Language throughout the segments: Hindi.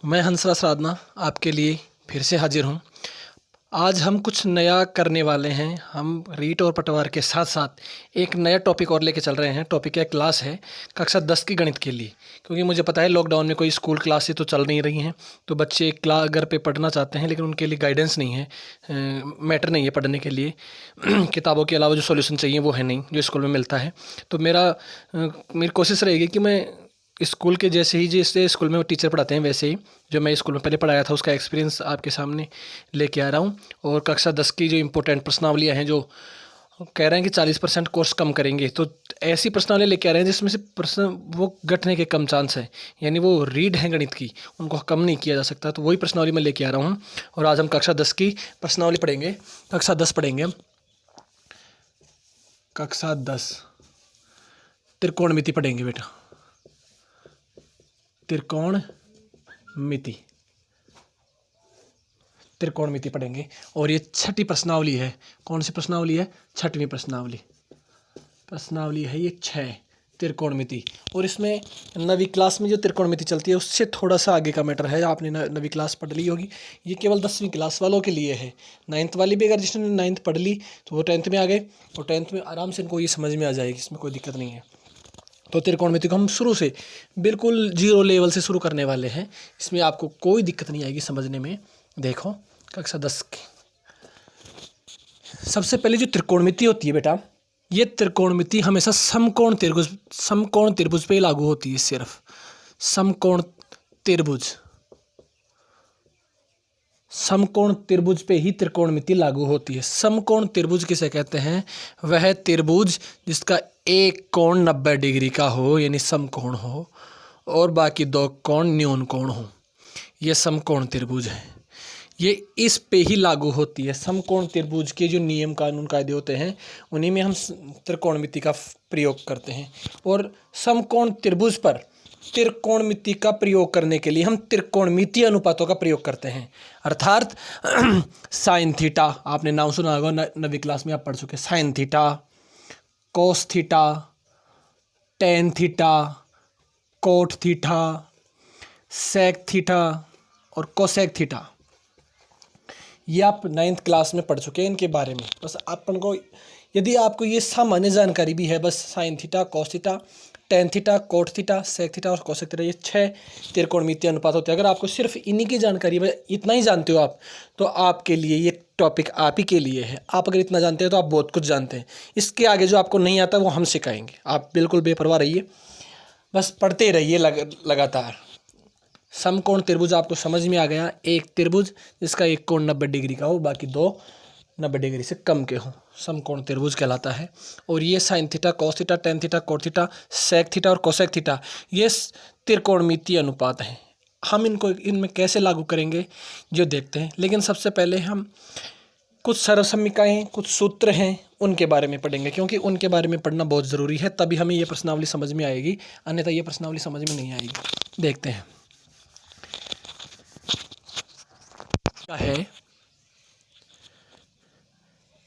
मैं हंसराज साधना आपके लिए फिर से हाजिर हूँ। आज हम कुछ नया करने वाले हैं। हम रीट और पटवार के साथ साथ एक नया टॉपिक और लेके चल रहे हैं। टॉपिक है क्लास है कक्षा 10 की गणित के लिए, क्योंकि मुझे पता है लॉकडाउन में कोई स्कूल क्लासेस तो चल नहीं रही हैं, तो बच्चे घर पे पढ़ना चाहते हैं लेकिन उनके लिए गाइडेंस नहीं है, मैटर नहीं है पढ़ने के लिए। किताबों के अलावा जो सॉल्यूशन चाहिए वो है नहीं जो स्कूल में मिलता है। तो मेरी कोशिश रहेगी कि मैं स्कूल के जैसे ही जैसे स्कूल में वो टीचर पढ़ाते हैं वैसे ही जो मैं स्कूल में पहले पढ़ाया था उसका एक्सपीरियंस आपके सामने लेके आ रहा हूँ। और कक्षा 10 की जो इम्पोर्टेंट प्रश्नावलियाँ हैं, जो कह रहे हैं कि 40% कोर्स कम करेंगे, तो ऐसी प्रश्नावली लेके आ रहे हैं जिसमें से प्रश्न वो घटने के कम चांस है, यानी वो रीड है गणित की, उनको कम नहीं किया जा सकता। तो वही प्रश्नावली मैं लेके आ रहा हूँ और आज हम कक्षा 10 की प्रश्नावली पढ़ेंगे। कक्षा 10 पढ़ेंगे हम। कक्षा 10 त्रिकोणमिति पढ़ेंगे बेटा, त्रिकोणमिति पढ़ेंगे। और ये छठी प्रश्नावली है। कौन सी प्रश्नावली है? छठवीं प्रश्नावली है ये 6 त्रिकोणमिति। और इसमें नवीं क्लास में जो त्रिकोणमिति चलती है उससे थोड़ा सा आगे का मैटर है। आपने नवीं क्लास पढ़ ली होगी, ये केवल 10वीं क्लास वालों के लिए है। 9th वाली भी अगर जिसने 9th पढ़ ली तो वो 10th में आ गए, और 10th में आराम से इनको ये समझ में आ जाएगी, इसमें कोई दिक्कत नहीं है। तो त्रिकोणमिति को हम शुरू से बिल्कुल 0 लेवल से शुरू करने वाले हैं। इसमें आपको कोई दिक्कत नहीं आएगी समझने में। देखो कक्षा 10 की सबसे पहले जो त्रिकोणमिति होती है बेटा, ये त्रिकोणमिति हमेशा समकोण त्रिभुज पे लागू होती है। सिर्फ समकोण त्रिभुज पे ही त्रिकोणमिति लागू होती है। समकोण त्रिभुज किसे कहते हैं? वह त्रिभुज जिसका एक कोण 90 डिग्री का हो, यानी समकोण हो, और बाकी 2 कोण न्यून कोण हो, यह समकोण त्रिभुज है। ये इस पे ही लागू होती है। समकोण त्रिभुज के जो नियम कानून कायदे होते हैं उन्हीं में हम त्रिकोणमिति का प्रयोग करते हैं। और समकोण त्रिभुज पर त्रिकोणमिति का प्रयोग करने के लिए हम त्रिकोणमितीय अनुपातों का प्रयोग करते हैं। अर्थात साइन थीटा, आपने नाम सुना होगा, नवीं क्लास में आप पढ़ चुके। Sine theta, cos theta, tan theta, cot theta, sec theta और कोसेक थीटा, ये आप 9th क्लास में पढ़ चुके हैं इनके बारे में। बस अपन को, यदि आपको ये सामान्य जानकारी भी है, बस sine theta, cos theta, tan theta, cot theta, sec theta और कोसेक थीटा, ये 6 त्रिकोणमितीय अनुपात होते हैं। अगर आपको सिर्फ इन्हीं की जानकारी है, इतना ही जानते हो आप, तो आपके लिए ये टॉपिक आप ही के लिए है। आप अगर इतना जानते हैं तो आप बहुत कुछ जानते हैं। इसके आगे जो आपको नहीं आता वो हम सिखाएंगे। आप बिल्कुल बेपरवाह रहिए, बस पढ़ते रहिए लगातार। समकोण त्रिभुज आपको समझ में आ गया। एक त्रिभुज जिसका एक कोण 90 डिग्री का हो, बाकी 2 90 डिग्री से कम के हो, समकोण त्रिभुज कहलाता है। और ये sine theta, cos theta, tan theta, cot theta, sec theta और कोसेक थीटा, ये त्रिकोणमितीय अनुपात हैं। हम इनमें कैसे लागू करेंगे जो देखते हैं। लेकिन सबसे पहले हम कुछ सर्वसमीकाएँ, कुछ सूत्र हैं, उनके बारे में पढ़ेंगे, क्योंकि उनके बारे में पढ़ना बहुत ज़रूरी है। तभी हमें ये प्रश्नावली समझ में आएगी, अन्यथा ये प्रश्नावली समझ में नहीं आएगी। देखते हैं। है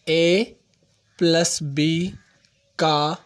a + b का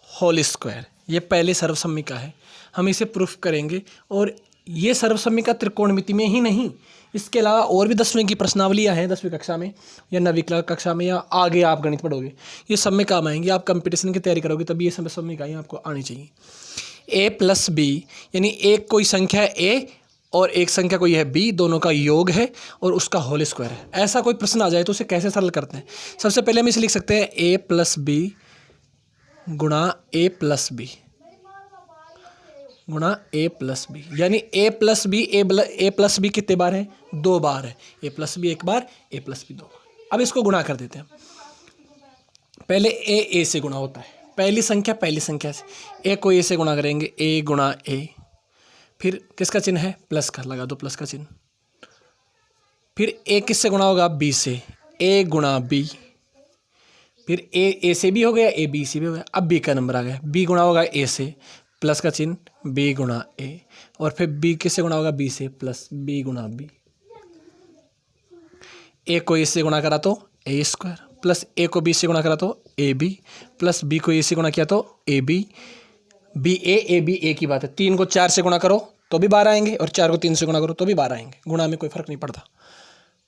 होल स्क्वायर, ये पहले सर्वसम्मिका है। हम इसे प्रूफ करेंगे। और ये सर्वसम्मिका त्रिकोणमिति में ही नहीं, इसके अलावा और भी 10वीं की प्रश्नावलियाँ हैं, 10वीं कक्षा में या 9वीं कक्षा में, या आगे आप गणित पढ़ोगे, ये सब में काम आएंगे। आप कंपटीशन की तैयारी करोगे तभी ये सर्वसम्मिकाएँ आपको आनी चाहिए। a + b, यानी एक कोई संख्या है a और एक संख्या कोई है b, दोनों का योग है और उसका होल स्क्वायर है। ऐसा कोई प्रश्न आ जाए तो उसे कैसे सरल करते हैं? सबसे पहले हम इसे लिख सकते हैं a + b गुणा a + b गुणा a + b, यानी a + b, a + b कितने बार है? 2 बार है। a + b एक बार, a + b 2 बार। अब इसको गुणा कर देते हैं। पहले a से गुणा होता है, पहली संख्या से। a को a से गुणा करेंगे, a गुणा a, फिर किसका चिन्ह है? प्लस का, लगा दो प्लस का चिन्ह। फिर a किससे गुणा होगा? b से, a गुणा b, फिर a से भी हो गया, a b से भी हो गया। अब b का नंबर आ गया, b गुणा होगा a से, प्लस का चिन्ह, b गुणा a, और फिर b किससे गुणा होगा? b से, प्लस b गुणा b। a को a से गुणा करा तो a स्क्वायर, प्लस a को b से गुणा करा तो ab, प्लस b को a से गुणा किया तो ab, b a a b a की बात है। 3 को 4 से गुणा करो तो भी 12 आएंगे, और 4 को 3 से गुणा करो तो भी 12 आएंगे। गुणा में कोई फर्क नहीं पड़ता।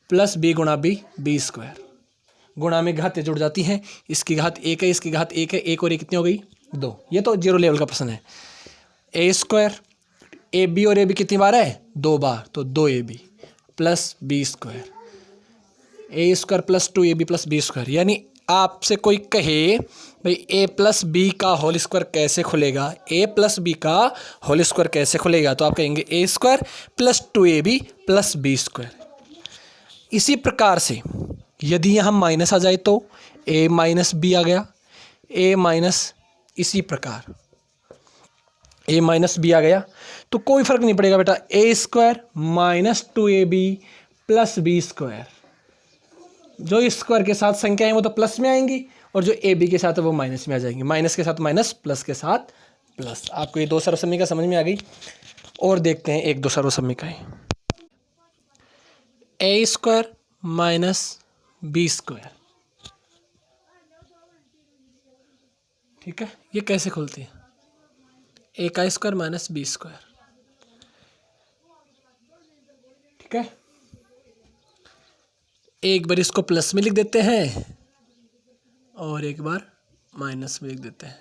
प्लस बी गुणा बी, बी स्क्वायर। गुणा में घातें जुड़ जाती हैं, इसकी घात 1 है, इसकी घात 1 है, 1 और 1 कितनी हो गई 2। ये तो 0 लेवल का प्रश्न है। ए स्क्वायर, ए बी और ए बी कितनी बार है 2 बार, तो 2ab plus B square. A square plus 2ab plus B square. यानी आपसे कोई कहे भाई ए प्लस बी का होल स्क्वायर कैसे खुलेगा, ए प्लस बी का होल स्क्वायर कैसे खुलेगा, तो आप कहेंगे A square plus 2ab plus B square. इसी प्रकार से यदि यहाँ माइनस आ जाए तो a माइनस बी आ गया, a माइनस, इसी प्रकार a माइनस बी आ गया, तो कोई फर्क नहीं पड़ेगा बेटा। A square minus 2ab plus B square. जो स्क्वायर के साथ संख्या है वो तो प्लस में आएंगी, और जो ए बी के साथ है वो माइनस में आ जाएंगी। माइनस के साथ माइनस, प्लस के साथ प्लस। आपको ये 2 सर्वसम्मिका समझ में आ गई। और देखते हैं 1-2 सर्वसम्मिकाएं। ए स्क्वायर माइनस बी स्क्वायर, ठीक है, ये कैसे खुलती है? ए का स्क्वायर माइनस बी स्क्वायर, ठीक है। एक बार इसको प्लस में लिख देते हैं और एक बार माइनस में लिख देते हैं,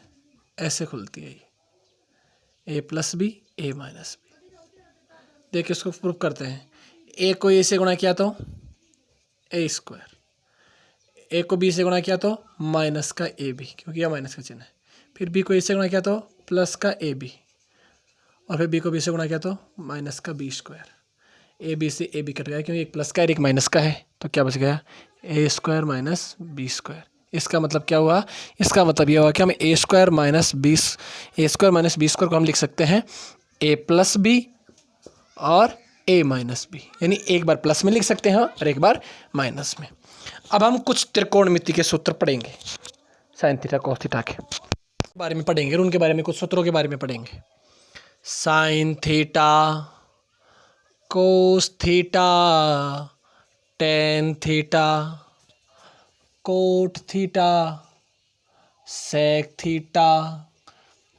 ऐसे खुलती है ये। ए प्लस बी, ए माइनस बी। देखिए इसको प्रूफ करते हैं। ए को ए से गुणा किया तो ए स्क्वायर, ए को बी से गुणा किया तो माइनस का ए बी, क्योंकि यह माइनस का चिन्ह है। फिर बी को ए से गुणा किया तो प्लस का ए बी, और फिर बी को बी से गुणा किया तो माइनस का बी स्क्वायर। ए बी से ए बी कट गया, क्योंकि एक प्लस का और एक माइनस का है, तो क्या बच गया ए स्क्वायर माइनस बी स्क्वायर। इसका मतलब क्या हुआ? इसका मतलब यह हुआ कि हम ए स्क्वायर माइनस बी स्क्वायर को हम लिख सकते हैं ए प्लस बी और ए माइनस बी, यानी एक बार प्लस में लिख सकते हैं और एक बार माइनस में। अब हम कुछ त्रिकोणमिति के सूत्र पढ़ेंगे, साइन थीटा कॉस थीटा के बारे में पढ़ेंगे, और उनके बारे में कुछ सूत्रों के बारे में पढ़ेंगे। Sine theta, cos theta, tan theta, cot theta, sec theta,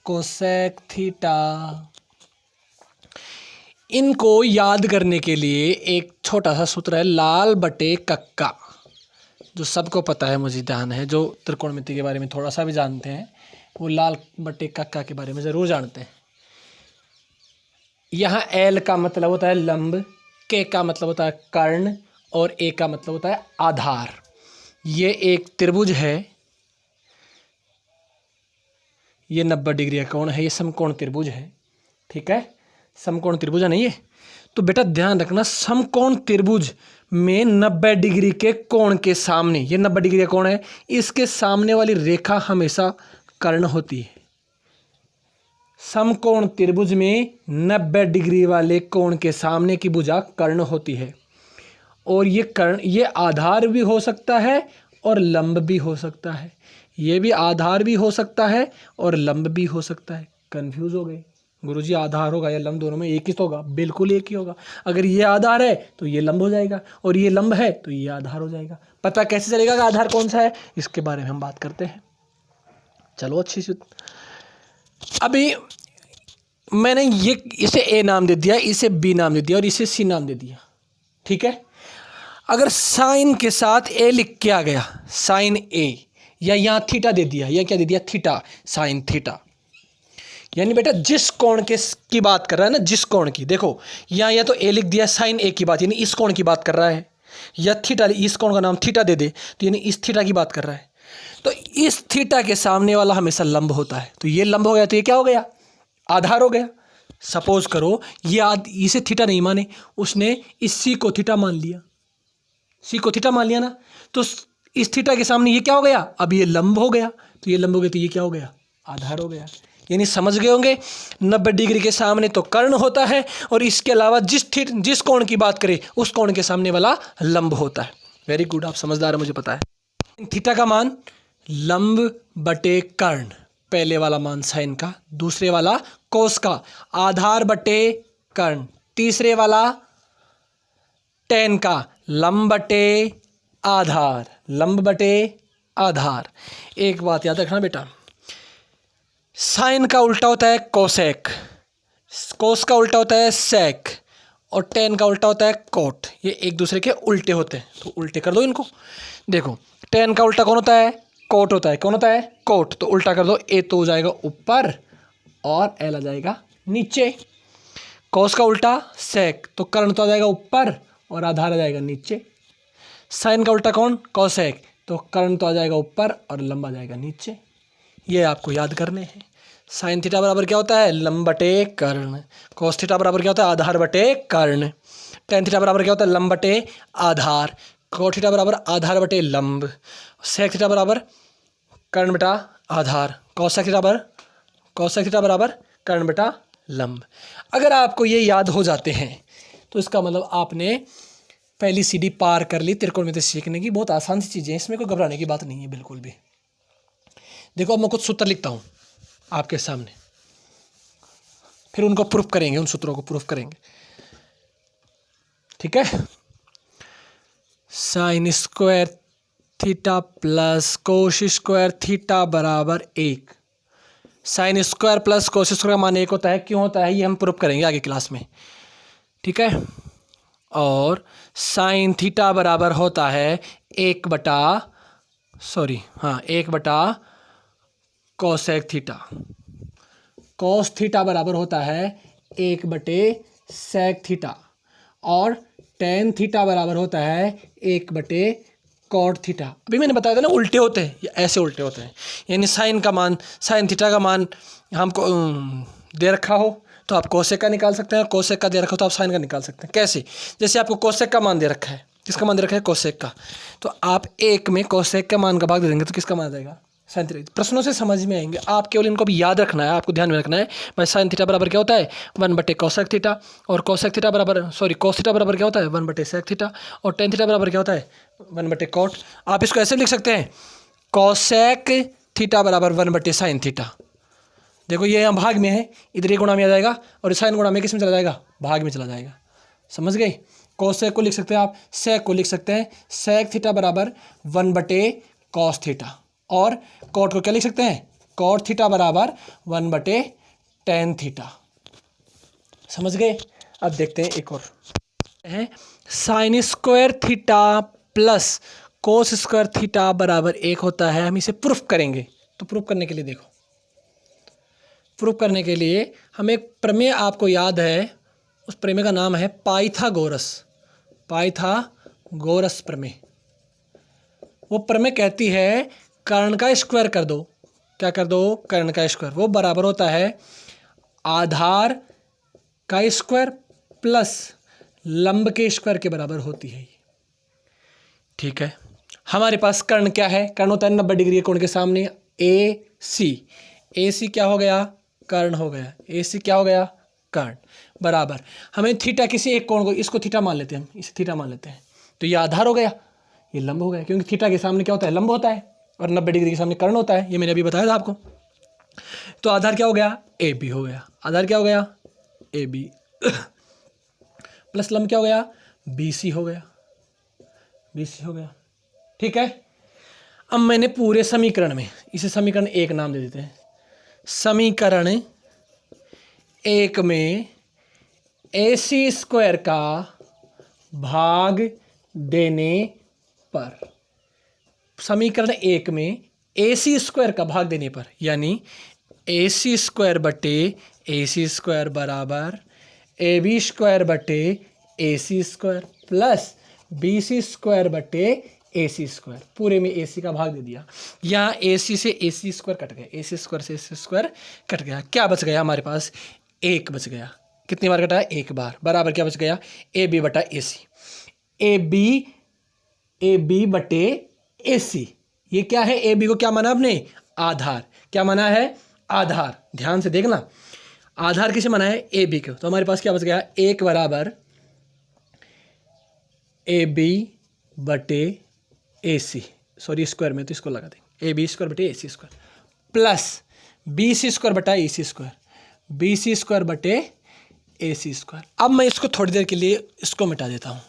cosec theta. इनको याद करने के लिए एक छोटा सा सूत्र है, लाल बटे कक्का, जो सबको पता है, मुझे ध्यान है। जो त्रिकोणमिति के बारे में थोड़ा सा भी जानते हैं वो लाल बटे कक्का के बारे में ज़रूर जानते हैं। यहाँ एल का मतलब होता है लंब, के का मतलब होता है कर्ण, और ए का मतलब होता है आधार। ये एक त्रिभुज है, ये 90 डिग्री का कोण है, ये समकोण त्रिभुज है, ठीक है। समकोण त्रिभुज है नहीं ये, तो बेटा ध्यान रखना, समकोण त्रिभुज में 90 डिग्री के कोण के सामने, ये 90 डिग्री का कोण है, इसके सामने वाली रेखा हमेशा कर्ण होती है। समकोण त्रिभुज में 90 डिग्री वाले कोण के सामने की भुजा कर्ण होती है, और ये कर्ण, ये आधार भी हो सकता है और लंब भी हो सकता है। ये भी आधार भी हो सकता है और लंब भी हो सकता है। कंफ्यूज हो गए गुरुजी, आधार होगा या लंब, दोनों में एक ही तो होगा? बिल्कुल एक ही होगा। अगर ये आधार है तो ये लंब हो जाएगा, और ये लंब है तो ये आधार हो जाएगा। पता कैसे चलेगा कि आधार कौन सा है? इसके बारे में हम बात करते हैं। चलो अच्छी से, अभी मैंने ये इसे ए नाम दे दिया, इसे बी नाम दे दिया, और इसे सी नाम दे दिया, ठीक है। अगर साइन के साथ ए लिख के आ गया, साइन ए, या यहाँ थीटा दे दिया, या क्या दे दिया थीटा, साइन थीटा, यानी बेटा जिस कोण के की बात कर रहा है ना, जिस कोण की, देखो यहाँ या तो ए लिख दिया, साइन ए की बात, यानी इस कोण की बात कर रहा है, या थीटा, इस कोण का नाम थीटा दे दे तो यानी इस थीटा की बात कर रहा है। तो इस थीटा के सामने वाला हमेशा लंब होता है, तो ये लंब हो गया, तो ये क्या हो गया? आधार हो गया। सपोज करो ये इसे थीटा नहीं माने, उसने इस सी को थीटा मान लिया, सी को थीटा मान लिया ना, तो इस थीटा के सामने ये क्या हो गया? अब ये लंब हो गया, तो ये लंब हो गया, तो ये क्या हो गया? आधार हो गया। यानी समझ गए होंगे, 90 डिग्री के सामने तो कर्ण होता है, और इसके अलावा जिस कोण की बात करें उस कोण के सामने वाला लंब होता है। वेरी गुड, आप समझदार है, मुझे पता है। थीटा का मान लंब बटे कर्ण, पहले वाला मान साइन का, दूसरे वाला कोस का, आधार बटे कर्ण, तीसरे वाला टेन का, लंब बटे आधार, लंब बटे आधार। एक बात याद रखना बेटा, साइन का उल्टा होता है कोसेक, कोस का उल्टा होता है सेक और टेन का उल्टा होता है कोट। ये एक दूसरे के उल्टे होते हैं, तो उल्टे कर दो इनको। देखो टेन का उल्टा कौन होता है? कोट होता है। कौन होता है? कोट। तो उल्टा कर दो, ए तो हो जाएगा ऊपर और एल आ जाएगा नीचे। कोस का उल्टा सेक, तो कर्ण तो आ जाएगा ऊपर और आधार आ जाएगा नीचे। साइन का उल्टा कौन? कोसेक, तो कर्ण तो आ जाएगा ऊपर और लंब आ जाएगा नीचे। ये आपको याद करने हैं। साइन थीटा बराबर क्या होता है? लंब बटे कर्ण। कोस थीटा बराबर क्या होता है? आधार बटे कर्ण। टेन थीटा बराबर क्या होता है? लंब बटे आधार। कोट थीटा बराबर आधार बटे लंब। सेक थीटा बराबर कर्ण बटा आधार। कोसेक थीटा बराबर कर्ण बटा लंब। अगर आपको ये याद हो जाते हैं तो इसका मतलब आपने पहली सीढ़ी पार कर ली त्रिकोणमिति सीखने की। बहुत आसान सी चीज़ें हैं, इसमें कोई घबराने की बात नहीं है बिल्कुल भी। देखो अब मैं कुछ सूत्र लिखता हूँ आपके सामने, फिर उनको प्रूफ करेंगे, उन सूत्रों को प्रूफ करेंगे। ठीक है। Sine square theta plus cos square theta बराबर 1। Sine square plus cos square का मान 1 होता है। क्यों होता है ये हम प्रूफ करेंगे आगे क्लास में। ठीक है। और साइन थीटा बराबर होता है 1 बटा कोसेक थीटा। कोस थीटा बराबर होता है 1 बटे सेक थीटा। और टेन थीटा बराबर होता है 1 बटे कॉट थीटा। अभी मैंने बताया था ना उल्टे होते हैं, या ऐसे उल्टे होते हैं। यानी साइन थीटा का मान हमको दे रखा हो तो आप कोसेक का निकाल सकते हैं, कोसेक का दे रखा हो तो आप साइन का निकाल सकते हैं। कैसे? जैसे आपको कोसेक का मान दे रखा है, किसका मान दे रखा है? कोसेक का। तो आप 1 में कोसेक का मान का भाग दे देंगे तो किसका मान आ जाएगा? Sine theta. प्रश्नों से समझ में आएंगे, आप केवल इनको भी याद रखना है, आपको ध्यान में रखना है। भाई साइन थीटा बराबर क्या होता है? 1 बटे कोसेक थीटा। और कोस थीटा बराबर क्या होता है? 1 बटे सेक थीटा। और टेन थीटा बराबर क्या होता है? 1 बटे कॉट। आप इसको ऐसे लिख सकते हैं, कोसेक थीटा बराबर 1 बटे साइन थीटा। देखो ये यहाँ भाग में है, इधर ये गुणा में आ जाएगा और साइन गुणा में किस में चला जाएगा? भाग में चला जाएगा। समझ गए? कोसेक को लिख सकते हैं आप, सेक को लिख सकते हैं। सेक थीटा बराबर 1 बटे कॉस थीटा। और कॉट को क्या लिख सकते हैं? कॉट थीटा बराबर 1 बटे टेन थीटा। समझ गए? अब देखते हैं एक और है, sine square theta plus cos square theta बराबर 1 होता है। हम इसे प्रूफ करेंगे। तो प्रूफ करने के लिए देखो, प्रूफ करने के लिए हम एक प्रमेय आपको याद है, उस प्रमेय का नाम है पाइथागोरस प्रमेय। वो प्रमेय कहती है कर्ण का स्क्वायर कर दो। क्या कर दो? कर्ण का स्क्वायर। वो बराबर होता है आधार का स्क्वायर प्लस लंब के स्क्वायर के बराबर होती है। ठीक है। हमारे पास कर्ण क्या है? कर्ण होता है 90 डिग्री कोण के सामने AC क्या हो गया? कर्ण हो गया। AC क्या हो गया? कर्ण। बराबर हमें थीटा किसी एक कोण को, इसको थीटा मान लेते हैं, हम इसे थीटा मान लेते हैं। तो ये आधार हो गया, ये लंब हो गया, क्योंकि थीटा के सामने क्या होता है? लंब होता है और 90 डिग्री के सामने कर्ण होता है। ये मैंने अभी बताया था आपको। तो आधार क्या हो गया? AB हो गया। आधार क्या हो गया? AB प्लस लंब क्या हो गया? BC हो गया। ठीक है। अब मैंने पूरे समीकरण में, इसे समीकरण 1 नाम दे देते हैं। समीकरण 1 में AC स्क्वायर का भाग देने पर, समीकरण 1 में AC स्क्वायर का भाग देने पर, यानी AC स्क्वायर बटे AC स्क्वायर बराबर AB स्क्वायर बटे AC square plus BC square बटे AC स्क्वायर। पूरे में AC का भाग दे दिया। यहाँ AC से AC स्क्वायर कट गया, AC स्क्वायर से AC स्क्वायर कट गया। क्या बच गया हमारे पास? 1 बच गया। कितनी बार कटा है? 1 बार। बराबर क्या बच गया? AB बटा AC। AB बटे AC। ये क्या है? AB को क्या माना आपने? आधार। क्या माना है? आधार। ध्यान से देखना, आधार किसे माना है? AB को। तो हमारे पास क्या बच गया? 1 बराबर AB बटे AC, सॉरी स्क्वायर में तो इसको लगा देंगे, AB स्क्वायर बटे AC square plus BC square बटा AC स्क्वायर, BC स्क्वायर बटे AC स्क्वायर। अब मैं इसको थोड़ी देर के लिए इसको मिटा देता हूँ।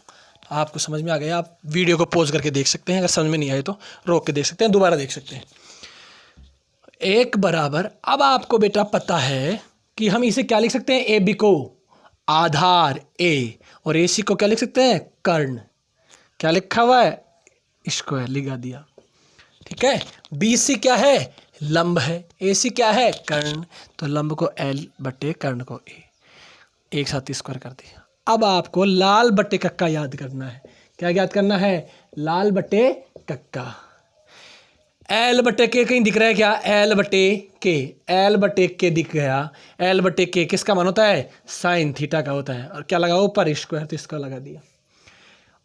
आपको समझ में आ गया? आप वीडियो को पॉज करके देख सकते हैं, अगर समझ में नहीं आए तो रोक के देख सकते हैं, दोबारा देख सकते हैं। 1 बराबर, अब आपको बेटा पता है कि कि हम इसे क्या लिख सकते हैं, ए बी को आधार ए और ए सी को क्या लिख सकते हैं, कर्ण। क्या लिखा हुआ है, स्क्वायर लिखा दिया। ठीक है, बी सी क्या है, लंब है, ए सी क्या है, कर्ण। तो लंब को एल बटे कर्ण को ए, एक साथ स्क्वायर कर दिया। अब आपको लाल बटे कक्का याद करना है। क्या याद करना है, लाल बटे कक्का। एल बटे के कहीं दिख रहा है क्या, एल बटे के, एल बटे के दिख गया। एल बटे के किसका मान होता है, साइन थीटा का होता है। और क्या लगा ऊपर स्क्वायर, तो इसका लगा दिया।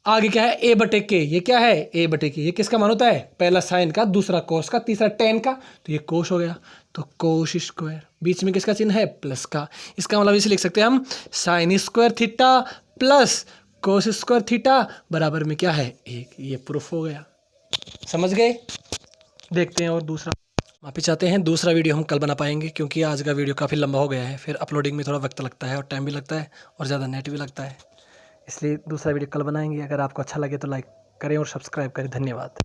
आगे क्या है, ए बटे के, ये क्या है, ए बटे के, ये किसका मान होता है, पहला साइन का, दूसरा कोस का, तीसरा टेन का, तो ये कोस हो गया। तो कोस स्क्वायर, बीच में किसका चिन्ह है, प्लस का। इसका मतलब इसे लिख सकते हैं हम sine square theta plus cos square theta बराबर में क्या है, एक। ये प्रूफ हो गया, समझ गए। देखते हैं और दूसरा, माफी चाहते हैं, दूसरा वीडियो हम कल बना पाएंगे क्योंकि आज का वीडियो काफ़ी लंबा हो गया है। फिर अपलोडिंग में थोड़ा वक्त लगता है और टाइम भी लगता है और ज़्यादा नेट भी लगता है, इसलिए दूसरा वीडियो कल बनाएंगे। अगर आपको अच्छा लगे तो लाइक करें और सब्सक्राइब करें। धन्यवाद।